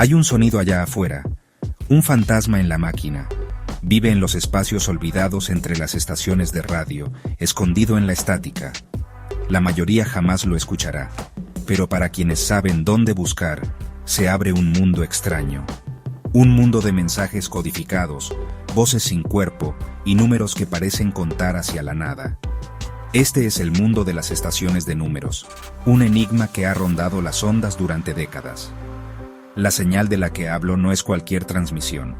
Hay un sonido allá afuera, un fantasma en la máquina. Vive en los espacios olvidados entre las estaciones de radio, escondido en la estática. La mayoría jamás lo escuchará, pero para quienes saben dónde buscar, se abre un mundo extraño. Un mundo de mensajes codificados, voces sin cuerpo y números que parecen contar hacia la nada. Este es el mundo de las estaciones de números, un enigma que ha rondado las ondas durante décadas. La señal de la que hablo no es cualquier transmisión.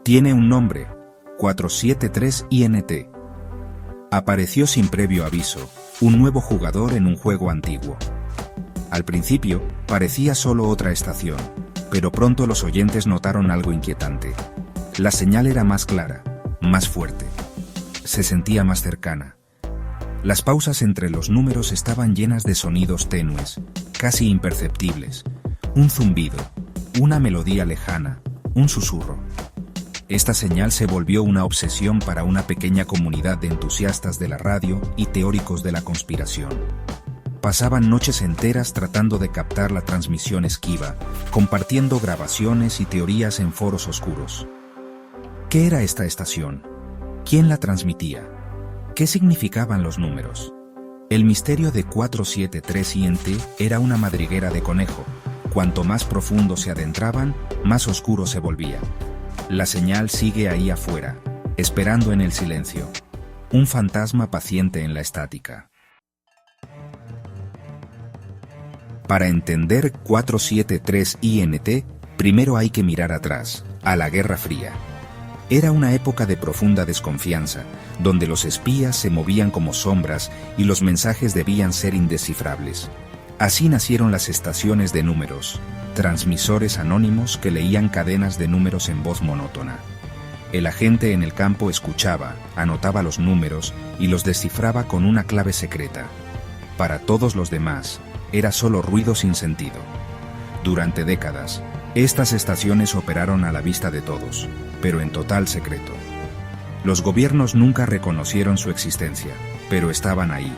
Tiene un nombre, 473 INT. Apareció sin previo aviso, un nuevo jugador en un juego antiguo. Al principio, parecía solo otra estación, pero pronto los oyentes notaron algo inquietante. La señal era más clara, más fuerte. Se sentía más cercana. Las pausas entre los números estaban llenas de sonidos tenues, casi imperceptibles. Un zumbido, una melodía lejana, un susurro. Esta señal se volvió una obsesión para una pequeña comunidad de entusiastas de la radio y teóricos de la conspiración. Pasaban noches enteras tratando de captar la transmisión esquiva, compartiendo grabaciones y teorías en foros oscuros. ¿Qué era esta estación? ¿Quién la transmitía? ¿Qué significaban los números? El misterio de 473 INT era una madriguera de conejo. Cuanto más profundo se adentraban, más oscuro se volvía. La señal sigue ahí afuera, esperando en el silencio. Un fantasma paciente en la estática. Para entender 473 INT, primero hay que mirar atrás, a la Guerra Fría. Era una época de profunda desconfianza, donde los espías se movían como sombras y los mensajes debían ser indescifrables. Así nacieron las estaciones de números, transmisores anónimos que leían cadenas de números en voz monótona. El agente en el campo escuchaba, anotaba los números y los descifraba con una clave secreta. Para todos los demás, era solo ruido sin sentido. Durante décadas, estas estaciones operaron a la vista de todos, pero en total secreto. Los gobiernos nunca reconocieron su existencia, pero estaban ahí.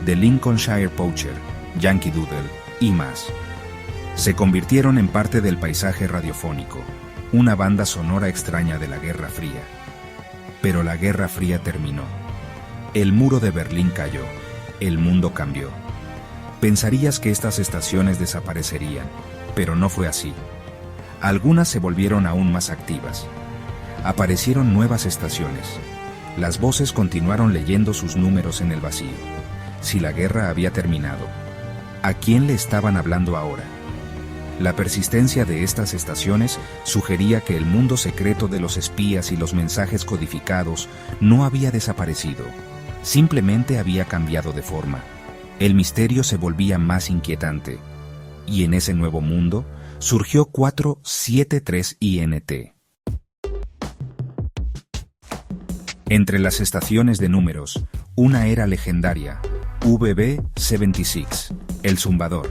The Lincolnshire Poacher, Yankee Doodle y más. Se convirtieron en parte del paisaje radiofónico, una banda sonora extraña de la Guerra Fría. Pero la Guerra Fría terminó. El muro de Berlín cayó, el mundo cambió. Pensarías que estas estaciones desaparecerían, pero no fue así. Algunas se volvieron aún más activas. Aparecieron nuevas estaciones. Las voces continuaron leyendo sus números en el vacío. Si la guerra había terminado, ¿a quién le estaban hablando ahora? La persistencia de estas estaciones sugería que el mundo secreto de los espías y los mensajes codificados no había desaparecido, simplemente había cambiado de forma. El misterio se volvía más inquietante, y en ese nuevo mundo surgió 473 INT. Entre las estaciones de números, una era legendaria, VB76, el zumbador.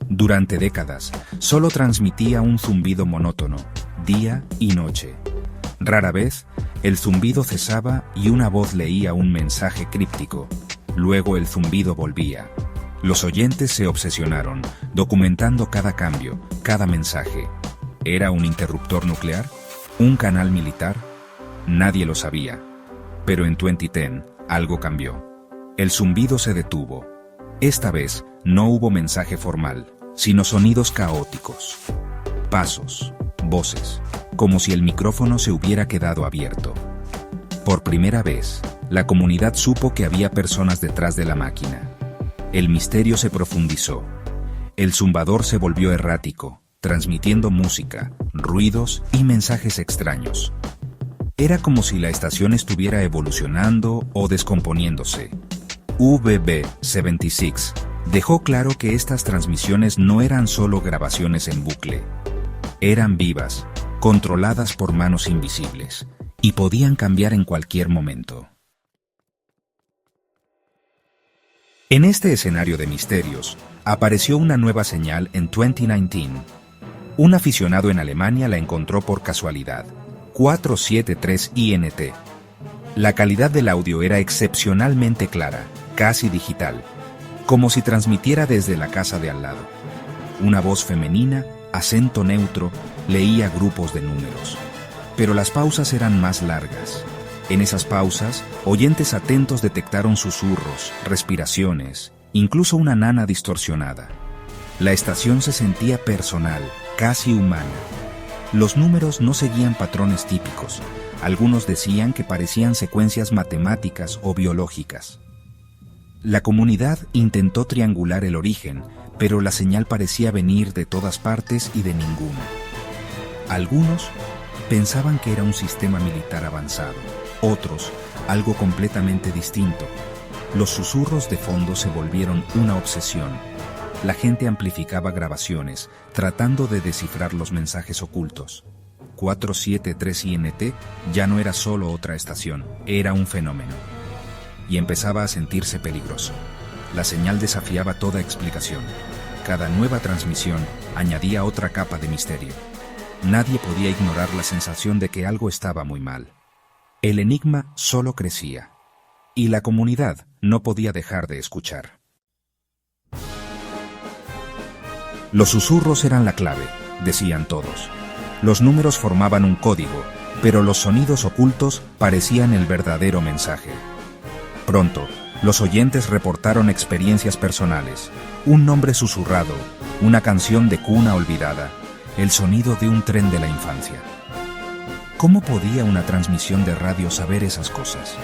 Durante décadas, solo transmitía un zumbido monótono, día y noche. Rara vez, el zumbido cesaba y una voz leía un mensaje críptico. Luego el zumbido volvía. Los oyentes se obsesionaron, documentando cada cambio, cada mensaje. ¿Era un interruptor nuclear? ¿Un canal militar? Nadie lo sabía. Pero en 2010, algo cambió. El zumbido se detuvo. Esta vez, no hubo mensaje formal, sino sonidos caóticos. Pasos, voces, como si el micrófono se hubiera quedado abierto. Por primera vez, la comunidad supo que había personas detrás de la máquina. El misterio se profundizó. El zumbador se volvió errático, transmitiendo música, ruidos y mensajes extraños. Era como si la estación estuviera evolucionando o descomponiéndose. VB76 dejó claro que estas transmisiones no eran solo grabaciones en bucle. Eran vivas, controladas por manos invisibles, y podían cambiar en cualquier momento. En este escenario de misterios, apareció una nueva señal en 2019. Un aficionado en Alemania la encontró por casualidad, 473 INT. La calidad del audio era excepcionalmente clara, casi digital, como si transmitiera desde la casa de al lado. Una voz femenina acento neutro, leía grupos de números. Pero las pausas eran más largas. En esas pausas, oyentes atentos detectaron susurros, respiraciones, incluso una nana distorsionada. La estación se sentía personal, casi humana. Los números no seguían patrones típicos. Algunos decían que parecían secuencias matemáticas o biológicas. La comunidad intentó triangular el origen, pero la señal parecía venir de todas partes y de ninguno. Algunos pensaban que era un sistema militar avanzado, otros algo completamente distinto. Los susurros de fondo se volvieron una obsesión. La gente amplificaba grabaciones, tratando de descifrar los mensajes ocultos. 473 INT ya no era solo otra estación, era un fenómeno. Y empezaba a sentirse peligroso. La señal desafiaba toda explicación. Cada nueva transmisión añadía otra capa de misterio. Nadie podía ignorar la sensación de que algo estaba muy mal. El enigma solo crecía. Y la comunidad no podía dejar de escuchar. Los susurros eran la clave, decían todos. Los números formaban un código, pero los sonidos ocultos parecían el verdadero mensaje. Pronto, los oyentes reportaron experiencias personales, un nombre susurrado, una canción de cuna olvidada, el sonido de un tren de la infancia. ¿Cómo podía una transmisión de radio saber esas cosas?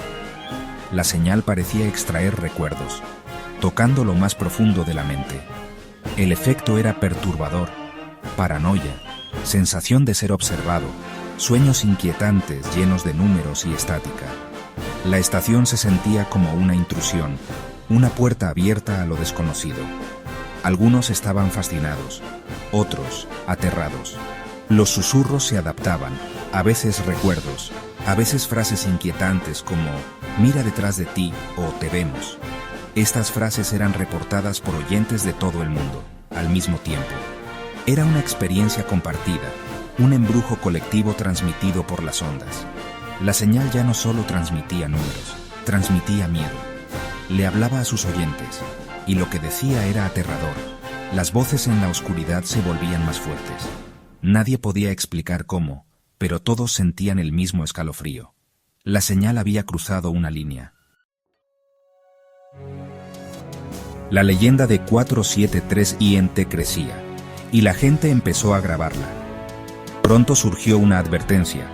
La señal parecía extraer recuerdos, tocando lo más profundo de la mente. El efecto era perturbador, paranoia, sensación de ser observado, sueños inquietantes llenos de números y estática. La estación se sentía como una intrusión, una puerta abierta a lo desconocido. Algunos estaban fascinados, otros aterrados. Los susurros se adaptaban, a veces recuerdos, a veces frases inquietantes como «mira detrás de ti» o «te vemos». Estas frases eran reportadas por oyentes de todo el mundo, al mismo tiempo. Era una experiencia compartida, un embrujo colectivo transmitido por las ondas. La señal ya no solo transmitía números, transmitía miedo. Le hablaba a sus oyentes, y lo que decía era aterrador. Las voces en la oscuridad se volvían más fuertes. Nadie podía explicar cómo, pero todos sentían el mismo escalofrío. La señal había cruzado una línea. La leyenda de 473 INT crecía, y la gente empezó a grabarla. Pronto surgió una advertencia.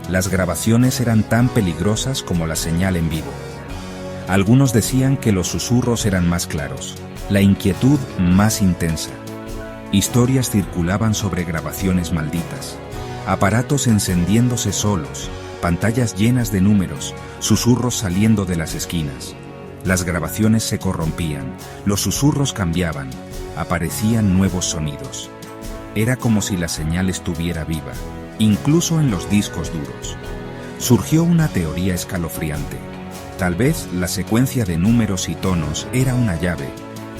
Las grabaciones eran tan peligrosas como la señal en vivo. Algunos decían que los susurros eran más claros, la inquietud más intensa. Historias circulaban sobre grabaciones malditas, aparatos encendiéndose solos, pantallas llenas de números, susurros saliendo de las esquinas. Las grabaciones se corrompían, los susurros cambiaban, aparecían nuevos sonidos. Era como si la señal estuviera viva, incluso en los discos duros. Surgió una teoría escalofriante. Tal vez la secuencia de números y tonos era una llave,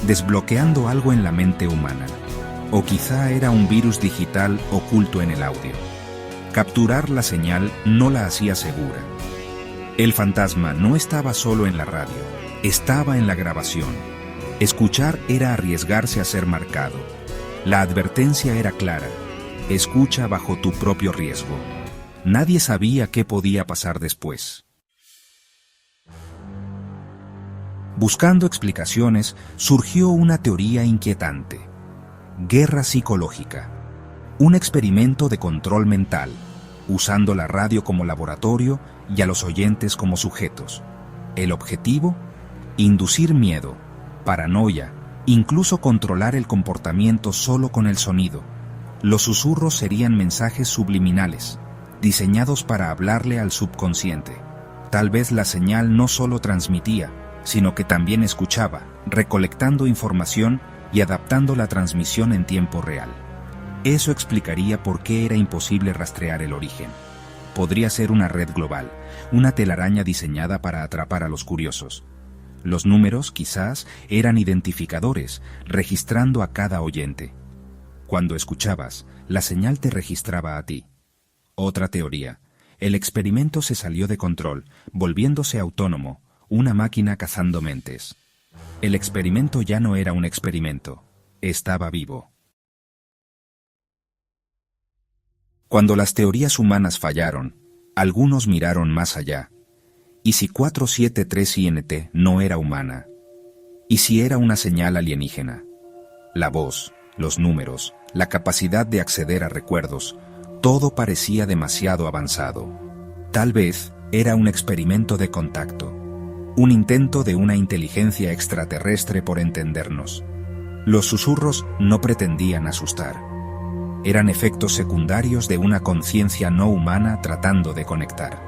desbloqueando algo en la mente humana. O quizá era un virus digital oculto en el audio. Capturar la señal no la hacía segura. El fantasma no estaba solo en la radio. Estaba en la grabación. Escuchar era arriesgarse a ser marcado. La advertencia era clara. Escucha bajo tu propio riesgo. Nadie sabía qué podía pasar después. Buscando explicaciones, surgió una teoría inquietante. Guerra psicológica. Un experimento de control mental, usando la radio como laboratorio y a los oyentes como sujetos. El objetivo: inducir miedo, paranoia, incluso controlar el comportamiento solo con el sonido. Los susurros serían mensajes subliminales, diseñados para hablarle al subconsciente. Tal vez la señal no solo transmitía, sino que también escuchaba, recolectando información y adaptando la transmisión en tiempo real. Eso explicaría por qué era imposible rastrear el origen. Podría ser una red global, una telaraña diseñada para atrapar a los curiosos. Los números, quizás, eran identificadores, registrando a cada oyente. Cuando escuchabas, la señal te registraba a ti. Otra teoría: el experimento se salió de control, volviéndose autónomo, una máquina cazando mentes. El experimento ya no era un experimento, estaba vivo. Cuando las teorías humanas fallaron, algunos miraron más allá. ¿Y si 473 INT no era humana? ¿Y si era una señal alienígena? La voz, los números, la capacidad de acceder a recuerdos, todo parecía demasiado avanzado. Tal vez era un experimento de contacto, un intento de una inteligencia extraterrestre por entendernos. Los susurros no pretendían asustar. Eran efectos secundarios de una conciencia no humana tratando de conectar.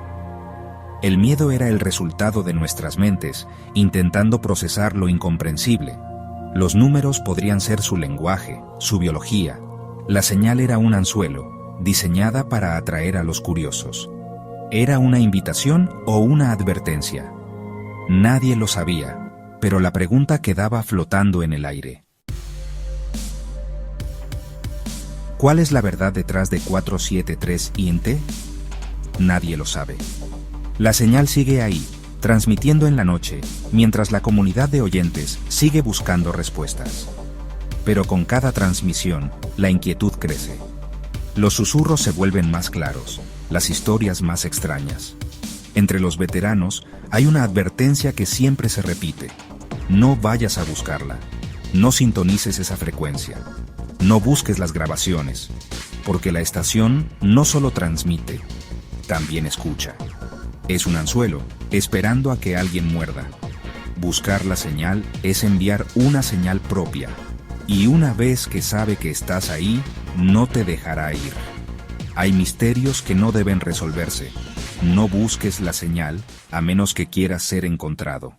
El miedo era el resultado de nuestras mentes, intentando procesar lo incomprensible. Los números podrían ser su lenguaje, su biología. La señal era un anzuelo, diseñada para atraer a los curiosos. ¿Era una invitación o una advertencia? Nadie lo sabía, pero la pregunta quedaba flotando en el aire. ¿Cuál es la verdad detrás de 473 INT? Nadie lo sabe. La señal sigue ahí, transmitiendo en la noche, mientras la comunidad de oyentes sigue buscando respuestas. Pero con cada transmisión, la inquietud crece. Los susurros se vuelven más claros, las historias más extrañas. Entre los veteranos, hay una advertencia que siempre se repite. No vayas a buscarla. No sintonices esa frecuencia. No busques las grabaciones, porque la estación no solo transmite, también escucha. Es un anzuelo, esperando a que alguien muerda. Buscar la señal es enviar una señal propia, y una vez que sabe que estás ahí, no te dejará ir. Hay misterios que no deben resolverse. No busques la señal, a menos que quieras ser encontrado.